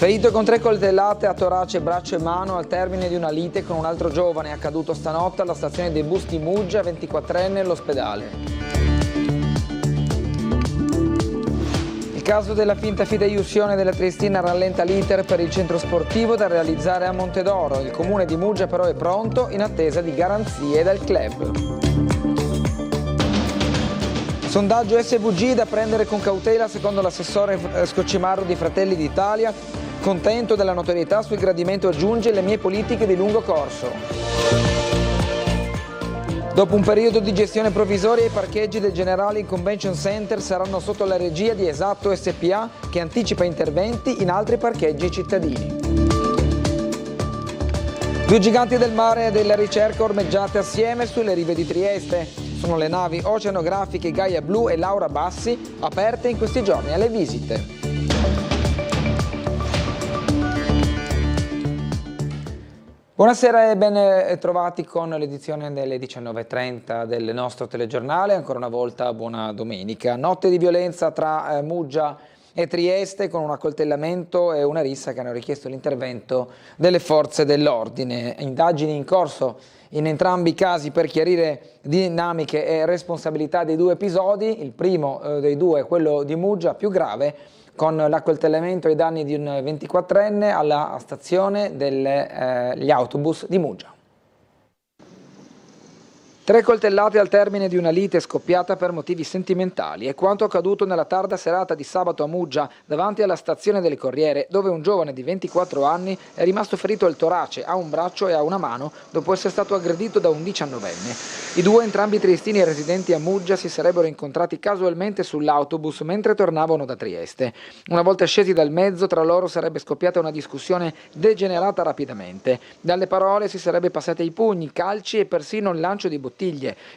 Ferito con 3 coltellate a torace, braccio e mano al termine di una lite con un altro giovane, accaduto stanotte alla stazione dei bus di Muggia, 24enne all'ospedale. Il caso della finta fideiussione della Triestina rallenta l'iter per il centro sportivo da realizzare a Montedoro. Il comune di Muggia però è pronto in attesa di garanzie dal club. Sondaggio SVG da prendere con cautela secondo l'assessore Scoccimarro di Fratelli d'Italia. Contento della notorietà sul gradimento aggiunge le mie politiche di lungo corso. Dopo un periodo di gestione provvisoria, i parcheggi del Generali Convention Center saranno sotto la regia di Esatto SPA, che anticipa interventi in altri parcheggi cittadini. 2 giganti del mare e della ricerca ormeggiate assieme sulle rive di Trieste. Sono le navi oceanografiche Gaia Blu e Laura Bassi, aperte in questi giorni alle visite. Buonasera e ben trovati con l'edizione delle 19:30 del nostro telegiornale. Ancora una volta buona domenica. Notte di violenza tra Muggia e Trieste, con un accoltellamento e una rissa che hanno richiesto l'intervento delle forze dell'ordine. Indagini in corso in entrambi i casi per chiarire dinamiche e responsabilità dei 2 episodi. Il primo dei 2 è quello di Muggia, più grave, con l'accoltellamento ai danni di un 24enne alla stazione degli autobus di Muggia. 3 coltellate al termine di una lite scoppiata per motivi sentimentali. È quanto accaduto nella tarda serata di sabato a Muggia, davanti alla stazione delle Corriere, dove un giovane di 24 anni è rimasto ferito al torace, a un braccio e a una mano, dopo essere stato aggredito da un 19enne. I 2, entrambi triestini e residenti a Muggia, si sarebbero incontrati casualmente sull'autobus mentre tornavano da Trieste. Una volta scesi dal mezzo, tra loro sarebbe scoppiata una discussione degenerata rapidamente. Dalle parole si sarebbe passati ai pugni, calci e persino il lancio di bottiglie.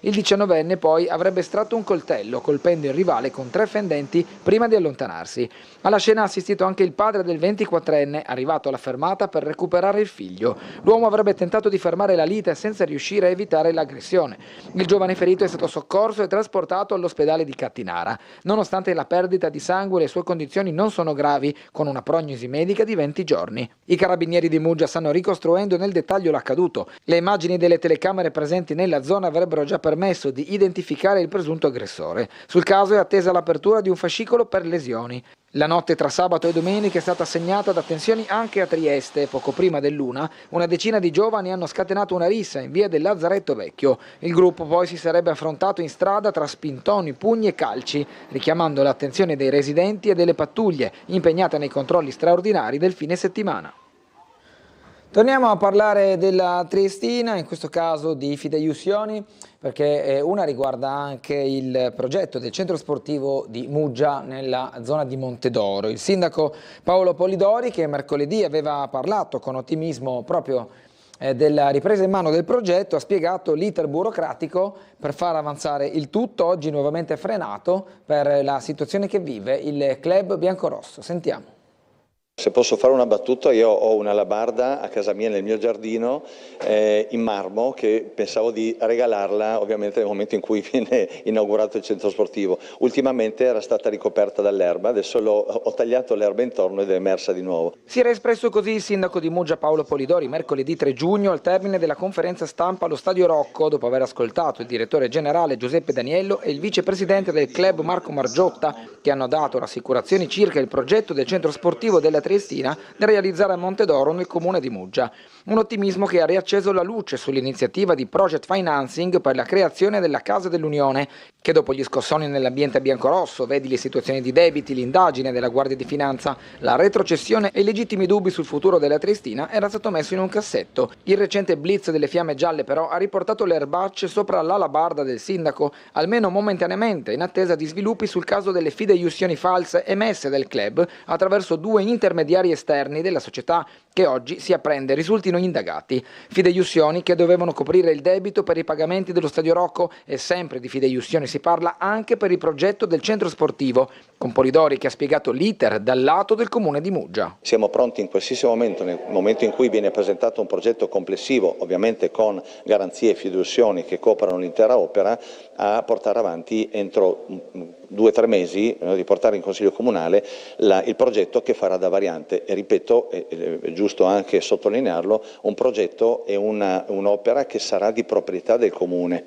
Il 19enne poi avrebbe estratto un coltello, colpendo il rivale con 3 fendenti prima di allontanarsi. Alla scena ha assistito anche il padre del 24enne, arrivato alla fermata per recuperare il figlio. L'uomo avrebbe tentato di fermare la lite senza riuscire a evitare l'aggressione. Il giovane ferito è stato soccorso e trasportato all'ospedale di Cattinara. Nonostante la perdita di sangue, le sue condizioni non sono gravi, con una prognosi medica di 20 giorni. I carabinieri di Muggia stanno ricostruendo nel dettaglio l'accaduto. Le immagini delle telecamere presenti nella zona avrebbero già permesso di identificare il presunto aggressore. Sul caso è attesa l'apertura di un fascicolo per lesioni. La notte tra sabato e domenica è stata segnata da tensioni anche a Trieste. Poco prima dell'1, una decina di giovani hanno scatenato una rissa in via del Lazzaretto Vecchio. Il gruppo poi si sarebbe affrontato in strada tra spintoni, pugni e calci, richiamando l'attenzione dei residenti e delle pattuglie impegnate nei controlli straordinari del fine settimana. Torniamo a parlare della Triestina, in questo caso di fideiussioni, perché una riguarda anche il progetto del centro sportivo di Muggia nella zona di Montedoro. Il sindaco Paolo Polidori, che mercoledì aveva parlato con ottimismo proprio della ripresa in mano del progetto, ha spiegato l'iter burocratico per far avanzare il tutto, oggi nuovamente frenato per la situazione che vive il club biancorosso. Sentiamo. Se posso fare una battuta, io ho una alabarda a casa mia nel mio giardino in marmo che pensavo di regalarla ovviamente nel momento in cui viene inaugurato il centro sportivo. Ultimamente era stata ricoperta dall'erba, adesso ho tagliato l'erba intorno ed è emersa di nuovo. Si era espresso così il sindaco di Muggia Paolo Polidori mercoledì 3 giugno al termine della conferenza stampa allo Stadio Rocco, dopo aver ascoltato il direttore generale Giuseppe Daniello e il vicepresidente del club Marco Margiotta, che hanno dato rassicurazioni circa il progetto del centro sportivo della Triestina da realizzare a Montedoro nel comune di Muggia. Un ottimismo che ha riacceso la luce sull'iniziativa di Project Financing per la creazione della Casa dell'Unione, che dopo gli scossoni nell'ambiente biancorosso, vedi le situazioni di debiti, l'indagine della Guardia di Finanza, la retrocessione e i legittimi dubbi sul futuro della Triestina, era stato messo in un cassetto. Il recente blitz delle fiamme gialle però ha riportato le erbacce sopra l'alabarda del sindaco, almeno momentaneamente, in attesa di sviluppi sul caso delle fideiussioni false emesse dal club attraverso 2 intermediari esterni della società che oggi si apprende risultino indagati. Fideiussioni che dovevano coprire il debito per i pagamenti dello Stadio Rocco, e sempre di fideiussioni si parla anche per il progetto del centro sportivo, con Polidori che ha spiegato l'iter dal lato del comune di Muggia. Siamo pronti in qualsiasi momento, nel momento in cui viene presentato un progetto complessivo, ovviamente con garanzie e fiduzioni che coprano l'intera opera, a portare avanti entro 2 o 3 mesi, di portare in Consiglio Comunale il progetto che farà da variante. E ripeto, è giusto anche sottolinearlo, un progetto è un'opera che sarà di proprietà del Comune,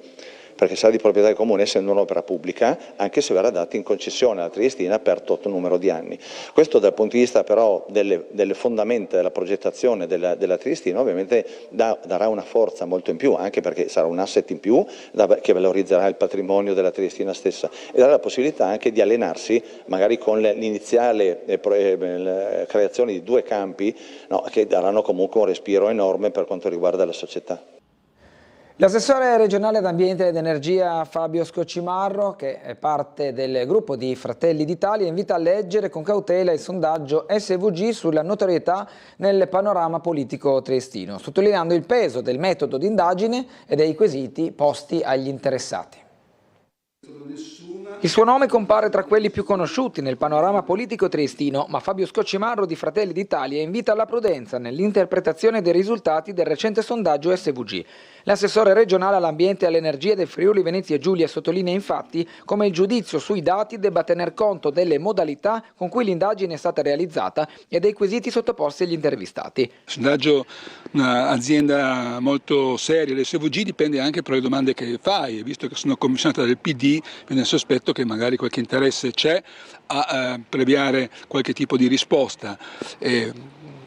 perché sarà di proprietà del Comune essendo un'opera pubblica, anche se verrà data in concessione alla Triestina per tot numero di anni. Questo dal punto di vista però delle fondamenta della progettazione della Triestina ovviamente darà una forza molto in più, anche perché sarà un asset in più che valorizzerà il patrimonio della Triestina stessa e darà la possibilità anche di allenarsi magari con l'iniziale creazione di 2 campi, no, che daranno comunque un respiro enorme per quanto riguarda la società. L'assessore regionale d'Ambiente ed Energia Fabio Scoccimarro, che è parte del gruppo di Fratelli d'Italia, invita a leggere con cautela il sondaggio SVG sulla notorietà nel panorama politico triestino, sottolineando il peso del metodo di indagine e dei quesiti posti agli interessati. Il suo nome compare tra quelli più conosciuti nel panorama politico triestino, ma Fabio Scoccimarro di Fratelli d'Italia invita alla prudenza nell'interpretazione dei risultati del recente sondaggio SVG. L'assessore regionale all'ambiente e all'energia del Friuli Venezia Giulia sottolinea infatti come il giudizio sui dati debba tener conto delle modalità con cui l'indagine è stata realizzata e dei quesiti sottoposti agli intervistati. Il sondaggio, un'azienda molto seria, l'SVG dipende anche per le domande che fai, e visto che sono commissionata dal PD, viene il sospetto che magari qualche interesse c'è a previare qualche tipo di risposta.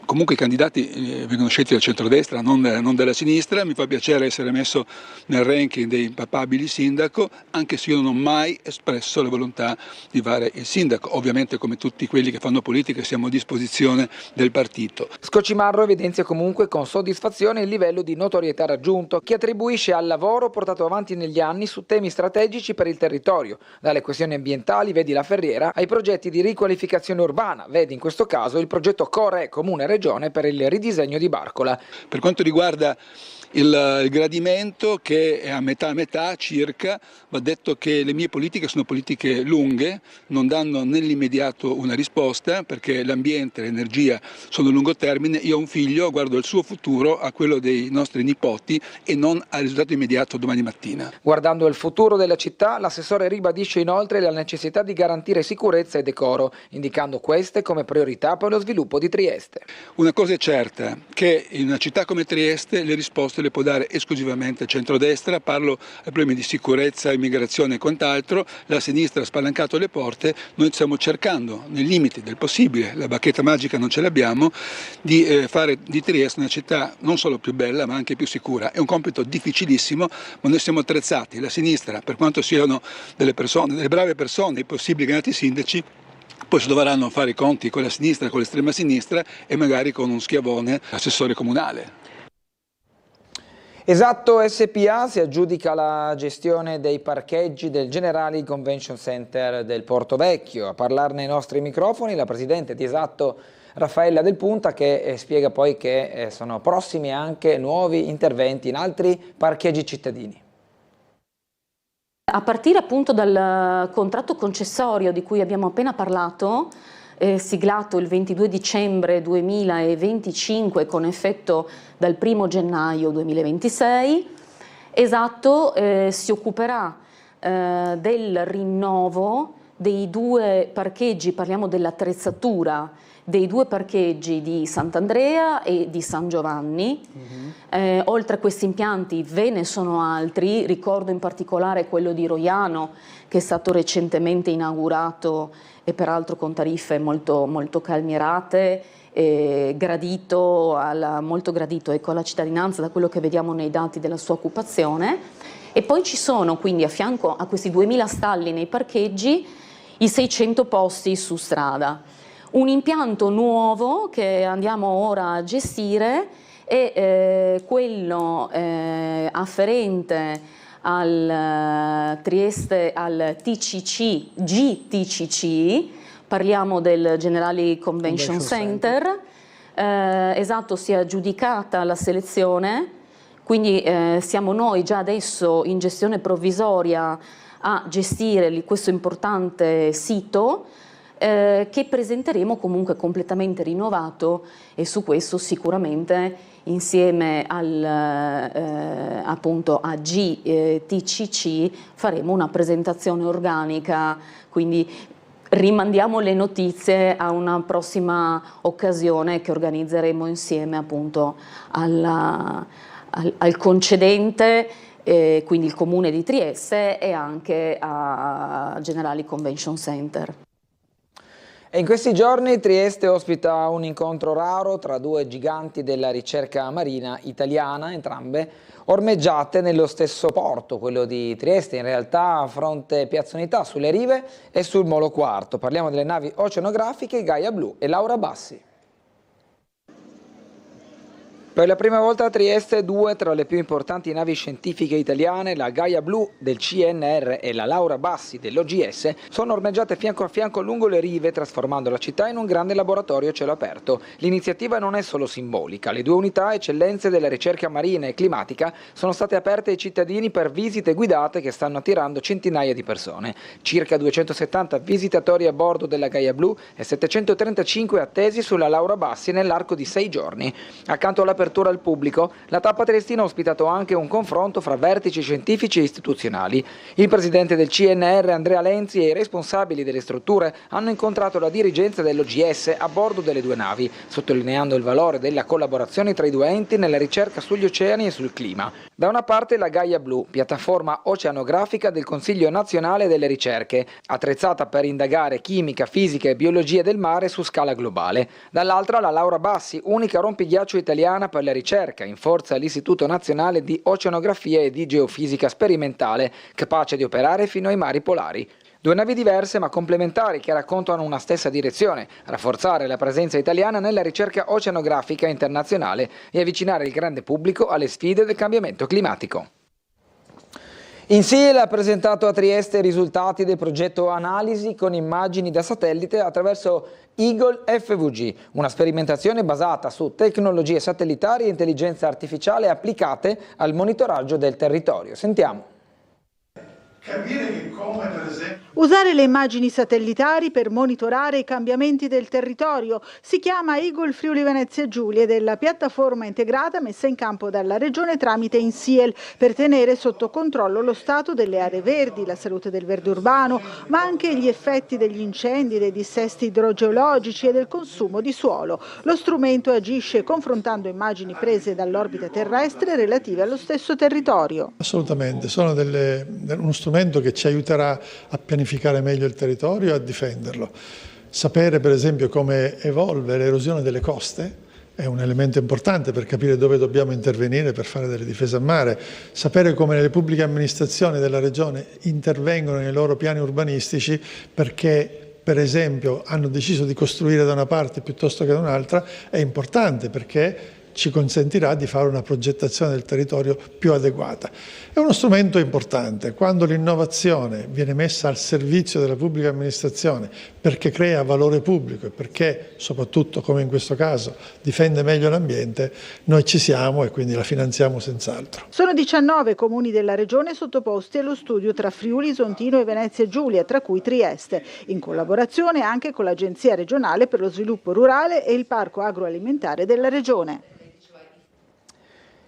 Comunque i candidati vengono scelti dal centrodestra, non dalla sinistra. Mi fa piacere essere messo nel ranking dei papabili sindaco, anche se io non ho mai espresso la volontà di fare il sindaco. Ovviamente, come tutti quelli che fanno politica, siamo a disposizione del partito. Scoccimarro evidenzia comunque con soddisfazione il livello di notorietà raggiunto, che attribuisce al lavoro portato avanti negli anni su temi strategici per il territorio, dalle questioni ambientali, vedi la Ferriera, ai progetti di riqualificazione urbana, vedi in questo caso il progetto Core Comune Regione per il ridisegno di Barcola. Per quanto riguarda il gradimento, che è a metà circa, va detto che le mie politiche sono politiche lunghe, non danno nell'immediato una risposta, perché l'ambiente e l'energia sono a lungo termine. Io ho un figlio, guardo il suo futuro, a quello dei nostri nipoti e non al risultato immediato domani mattina. Guardando il futuro della città, l'assessore ribadisce inoltre la necessità di garantire sicurezza e decoro, indicando queste come priorità per lo sviluppo di Trieste. Una cosa è certa, che in una città come Trieste le risposte le può dare esclusivamente il centrodestra. Parlo ai problemi di sicurezza, immigrazione e quant'altro. La sinistra ha spalancato le porte, noi stiamo cercando, nei limiti del possibile, la bacchetta magica non ce l'abbiamo, di fare di Trieste una città non solo più bella ma anche più sicura. È un compito difficilissimo, ma noi siamo attrezzati. La sinistra, per quanto siano delle brave persone, i possibili candidati sindaci, poi si dovranno fare i conti con la sinistra, con l'estrema sinistra e magari con un schiavone assessore comunale. Esatto SPA si aggiudica la gestione dei parcheggi del Generali Convention Center del Porto Vecchio. A parlarne ai nostri microfoni la presidente di Esatto Raffaella Del Punta, che spiega poi che sono prossimi anche nuovi interventi in altri parcheggi cittadini. A partire appunto dal contratto concessorio di cui abbiamo appena parlato, siglato il 22 dicembre 2025 con effetto dal 1 gennaio 2026, Esatto si occuperà del rinnovo dei 2 parcheggi, parliamo dell'attrezzatura dei 2 parcheggi di Sant'Andrea e di San Giovanni. Oltre a questi impianti ve ne sono altri, ricordo in particolare quello di Roiano, che è stato recentemente inaugurato e peraltro con tariffe molto calmierate, molto gradito ecco, alla cittadinanza da quello che vediamo nei dati della sua occupazione. E poi ci sono quindi a fianco a questi 2000 stalli nei parcheggi i 600 posti su strada. Un impianto nuovo che andiamo ora a gestire è quello afferente al Trieste, al GTCC, parliamo del Generali Convention Center. Esatto, si è aggiudicata la selezione, quindi siamo noi già adesso in gestione provvisoria a gestire questo importante sito. che presenteremo comunque completamente rinnovato, e su questo sicuramente insieme appunto a GTCC faremo una presentazione organica, quindi rimandiamo le notizie a una prossima occasione che organizzeremo insieme appunto al concedente, quindi il Comune di Trieste, e anche a Generali Convention Center. E in questi giorni Trieste ospita un incontro raro tra due giganti della ricerca marina italiana, entrambe ormeggiate nello stesso porto, quello di Trieste, in realtà a fronte Piazza Unità sulle rive e sul Molo Quarto. Parliamo delle navi oceanografiche Gaia Blu e Laura Bassi. Per la prima volta a Trieste due tra le più importanti navi scientifiche italiane, la Gaia Blu del CNR e la Laura Bassi dell'OGS, sono ormeggiate fianco a fianco lungo le rive, trasformando la città in un grande laboratorio a cielo aperto. L'iniziativa non è solo simbolica, le due unità eccellenze della ricerca marina e climatica sono state aperte ai cittadini per visite guidate che stanno attirando centinaia di persone. Circa 270 visitatori a bordo della Gaia Blu e 735 attesi sulla Laura Bassi nell'arco di 6 giorni. Accanto all'apertura al pubblico, la tappa triestina ha ospitato anche un confronto fra vertici scientifici e istituzionali. Il presidente del CNR Andrea Lenzi e i responsabili delle strutture hanno incontrato la dirigenza dell'OGS a bordo delle due navi, sottolineando il valore della collaborazione tra i due enti nella ricerca sugli oceani e sul clima. Da una parte la Gaia Blu, piattaforma oceanografica del Consiglio Nazionale delle Ricerche, attrezzata per indagare chimica, fisica e biologia del mare su scala globale. Dall'altra la Laura Bassi, unica rompighiaccio italiana per la ricerca in forza all'Istituto Nazionale di Oceanografia e di Geofisica Sperimentale, capace di operare fino ai mari polari. Due navi diverse ma complementari che raccontano una stessa direzione: rafforzare la presenza italiana nella ricerca oceanografica internazionale e avvicinare il grande pubblico alle sfide del cambiamento climatico. INSIL ha presentato a Trieste i risultati del progetto Analisi con immagini da satellite attraverso Eagle FVG, una sperimentazione basata su tecnologie satellitari e intelligenza artificiale applicate al monitoraggio del territorio. Sentiamo. Capire che come per esempio usare le immagini satellitari per monitorare i cambiamenti del territorio si chiama Eagle Friuli Venezia Giulia, ed è la piattaforma integrata messa in campo dalla Regione tramite INSIL per tenere sotto controllo lo stato delle aree verdi, la salute del verde urbano, ma anche gli effetti degli incendi, dei dissesti idrogeologici e del consumo di suolo. Lo strumento agisce confrontando immagini prese dall'orbita terrestre relative allo stesso territorio. assolutamente sono uno strumento che ci aiuterà a pianificare meglio il territorio e a difenderlo. Sapere per esempio come evolve l'erosione delle coste è un elemento importante per capire dove dobbiamo intervenire per fare delle difese a mare. Sapere come le pubbliche amministrazioni della Regione intervengono nei loro piani urbanistici perché per esempio hanno deciso di costruire da una parte piuttosto che da un'altra è importante, perché ci consentirà di fare una progettazione del territorio più adeguata. È uno strumento importante. Quando l'innovazione viene messa al servizio della pubblica amministrazione perché crea valore pubblico e perché, soprattutto come in questo caso, difende meglio l'ambiente, noi ci siamo e quindi la finanziamo senz'altro. Sono 19 comuni della Regione sottoposti allo studio tra Friuli, Sontino e Venezia Giulia, tra cui Trieste, in collaborazione anche con l'Agenzia regionale per lo sviluppo rurale e il Parco agroalimentare della Regione.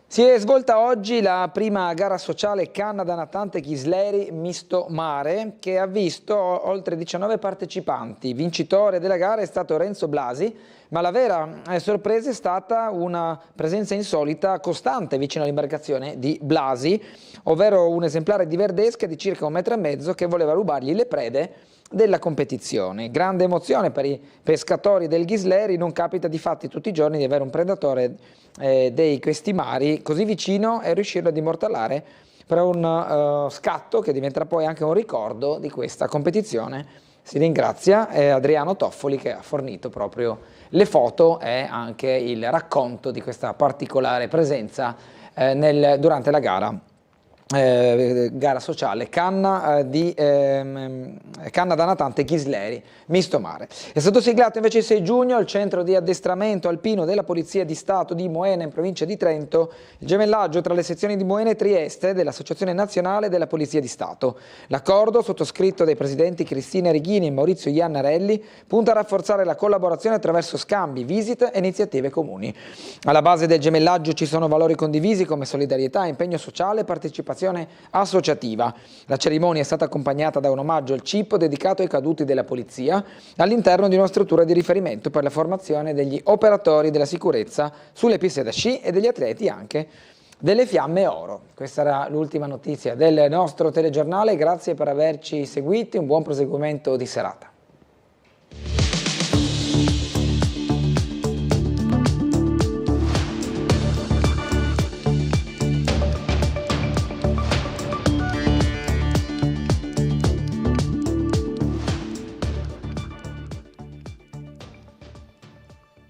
Si è svolta oggi la prima gara sociale canna da natante Ghisleri Misto Mare, che ha visto oltre 19 partecipanti. Vincitore della gara è stato Renzo Blasi, ma la vera sorpresa è stata una presenza insolita costante vicino all'imbarcazione di Blasi, ovvero un esemplare di verdesca di circa 1,5 metri che voleva rubargli le prede della competizione. Grande emozione per i pescatori del Ghisleri, non capita difatti tutti i giorni di avere un predatore dei questi mari così vicino e riuscirlo ad immortalare per un scatto che diventerà poi anche un ricordo di questa competizione. Si ringrazia Adriano Toffoli che ha fornito proprio le foto e anche il racconto di questa particolare presenza durante la gara. gara sociale Canna da natante Ghisleri, misto mare. È stato siglato invece il 6 giugno al centro di addestramento alpino della Polizia di Stato di Moena in provincia di Trento il gemellaggio tra le sezioni di Moena e Trieste dell'Associazione Nazionale della Polizia di Stato. L'accordo, sottoscritto dai presidenti Cristina Righini e Maurizio Iannarelli, punta a rafforzare la collaborazione attraverso scambi, visite e iniziative comuni. Alla base del gemellaggio ci sono valori condivisi come solidarietà, impegno sociale e partecipazione associativa. La cerimonia è stata accompagnata da un omaggio al CIP dedicato ai caduti della polizia all'interno di una struttura di riferimento per la formazione degli operatori della sicurezza sulle piste da sci e degli atleti anche delle Fiamme Oro. Questa era l'ultima notizia del nostro telegiornale, grazie per averci seguiti, un buon proseguimento di serata.